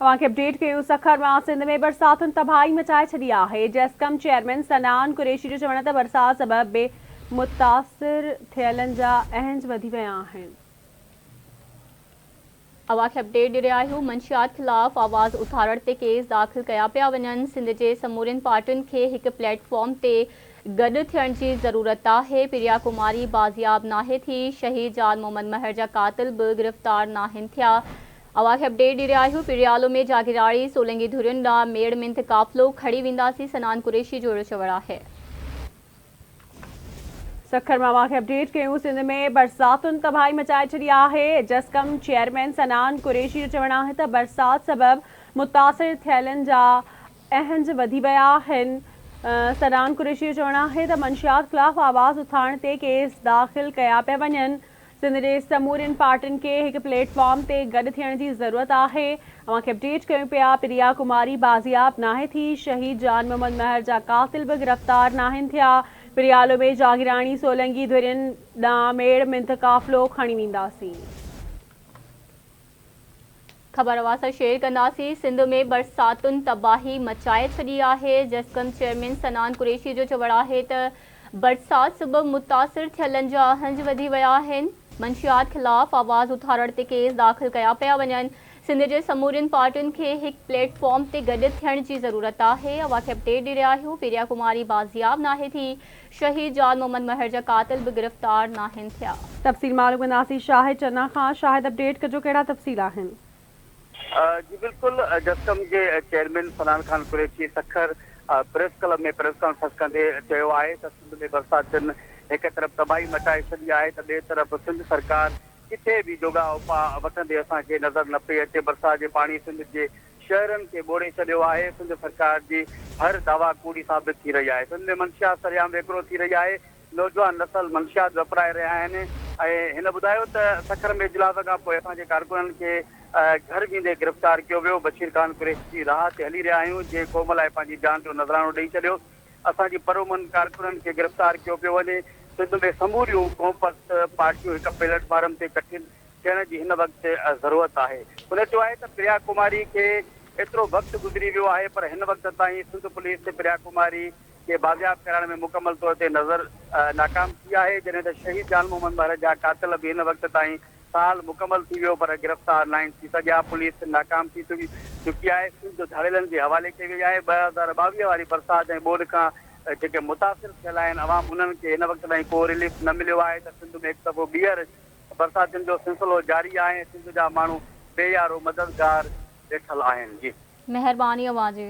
तव्हांखे अपडेट कयूं। सखर मां सिंध में बरसातुनि तबाही मचाए छॾी आहे। जेस्कम चेयरमैन सनान कुरैशी जो चवण त बरसात सबबि बेमुतासिर थियलनि जा अहंज वधी विया आहिनि। अवांखे अपडेट ॾेई रहिया आहियूं। मंशियात ख़िलाफ़ आवाज़ उथारण ते केस दाख़िल कया पिया वञनि। सिंध जे समूरियुनि पार्टियुनि खे हिकु प्लेटफॉर्म ते गॾु थियण जी ज़रूरत आहे। प्रिया कुमारी बाज़ियाब नाहे थी। शहीद जान मोहम्मद महर जा क़ातिल बि गिरफ़्तार नाहिनि थिया। अवांखे अपडेट ॾेई रहिया आहियूं। पिरियालो में जागीराड़ी सोलंगी धुरियुनि ॾांहुं मेड़ मिंथ काफ़िलो खणी वेंदासीं, सनान कुरैशी जो चवणु आहे। सखर मां अवांखे अपडेट कयूं। सिंध में बरसातुनि तबाही मचाए छॾी आहे। जेस्कम चेयरमैन सनान कुरैशी जो चवणु आहे त बरसात सबबि मुतासिर थियलनि जा अहंज वधी विया आहिनि। सनान कुरैशी जो चवणु आहे त मंशियात ख़िलाफ़ आवाज़ उथारण ते केस दाख़िल कया पिया वञनि। सिंध जे समूरियुनि पार्टियुनि खे हिकु प्लेटफॉर्म ते गॾु थियण जी ज़रूरत आहे। अवांखे अपडेट कयूं पिया। प्रिया कुमारी बाज़ियाब नाहे थी। शहीद जान मोहम्मद महर जा क़ातिल बि गिरफ़्तार नाहिनि थिया। पिरियालो में जागीराणी सोलंगी धुरियुनि ॾांहुं मेड़ मिंथ काफ़िलो खणी वेंदासीं। ख़बर अवां सां शेयर कंदासीं। सिंध में बरसातुनि तबाही मचाए छॾी आहे। जेस्कम चेयरमैन सनान कुरैशी जो चवणु आहे त बरसात सबबि मुतासिर थियलनि जा अहंज वधी विया आहिनि। मंशियात ख़िलाफ़ आवाज़ उथारण ते केस दाख़िल कया पिया वञनि। सिंध जे समूरियुनि पार्टियुनि खे हिकु प्लेटफॉर्म ते गॾु थियण जी ज़रूरत आहे। अवांखे अपडेट ॾेई रहिया आहियूं। प्रिया कुमारी बाज़ियाब नाहे थी। शहीद जान मोहम्मद महर जा क़ातिल बि गिरफ़्तार नाहिनि थिया। तफ़सील मालूम कंदासीं शाहिद चन्ना खां। शाहिद, अपडेट कजो, कहिड़ा तफ़सील आहिनि? जी बिल्कुल, जस्कम के चेयरमैन सनान खान कुरैशी सखर प्रेस क्लब में प्रेस कॉन्फ्रेंस कंदे चयो आहे त सिंध में बरसातुनि एक तरफ़ तबाही मचाए छॾी आहे त ॿिए तरफ़ सिंध सरकार किथे भी जोगा उपाउ वठंदे असांखे नज़र न पई अचे। बरसात जे पाणी सिंध जे शहरनि खे ॿोड़े छॾियो आहे। सिंध सरकार जी हर दावा कूड़ी साबित थी रही आहे। सिंध में मंशियात सरियाम वेकिरो थी रही आहे। नौजवान नसल मंशियात वापराए रहिया आहिनि। हिन ॿुधायो त सखर में इजलास खां पोइ असांजे कारकुननि खे घर वेंदे गिरफ़्तार कियो वियो। बशीर खान कुरैशी जी राह ते हली रहिया आहियूं, जे क़ौम लाइ पंहिंजी जान जो नज़रानो ॾेई छॾियो। असांजी परोमन कारकुननि खे गिरफ़्तार कियो पियो वञे। सिंध में समूरियूं क़ौमपत पार्टियूं हिकु प्लेटफॉर्म ते इकट्ठी थियण जी हिन वक़्तु ज़रूरत आहे। हुन चयो आहे त प्रिया कुमारी खे एतिरो वक़्तु गुज़री वियो आहे, पर हिन वक़्त ताईं सिंध पुलिस प्रिया कुमारी खे बाज़ियाब करण में मुकमल तौर ते नाकाम थी आहे। जॾहिं त शहीद जान मोहम्मद महर जा क़ातिल बि हिन वक़्त ताईं साल मुकमल थी वियो, पर गिरफ़्तार न थी सघिया। पुलिस नाकाम थी चुकी आहे। सिंध धाड़ेलनि जे हवाले कई वई आहे। 2022 वारी बरसात ऐं ॿोॾ खां जेके मुतासिर थियल आहिनि अवाम, उन्हनि खे हिन वक़्त ताईं को रिलीफ न मिलियो आहे। त सिंध में हिकु दफ़ो ॿीहर बरसातुनि जो सिलसिलो जारी आहे। सिंध जा माण्हू बेयारो मददगार वेठल आहिनि। जी महिरबानी अवां जी।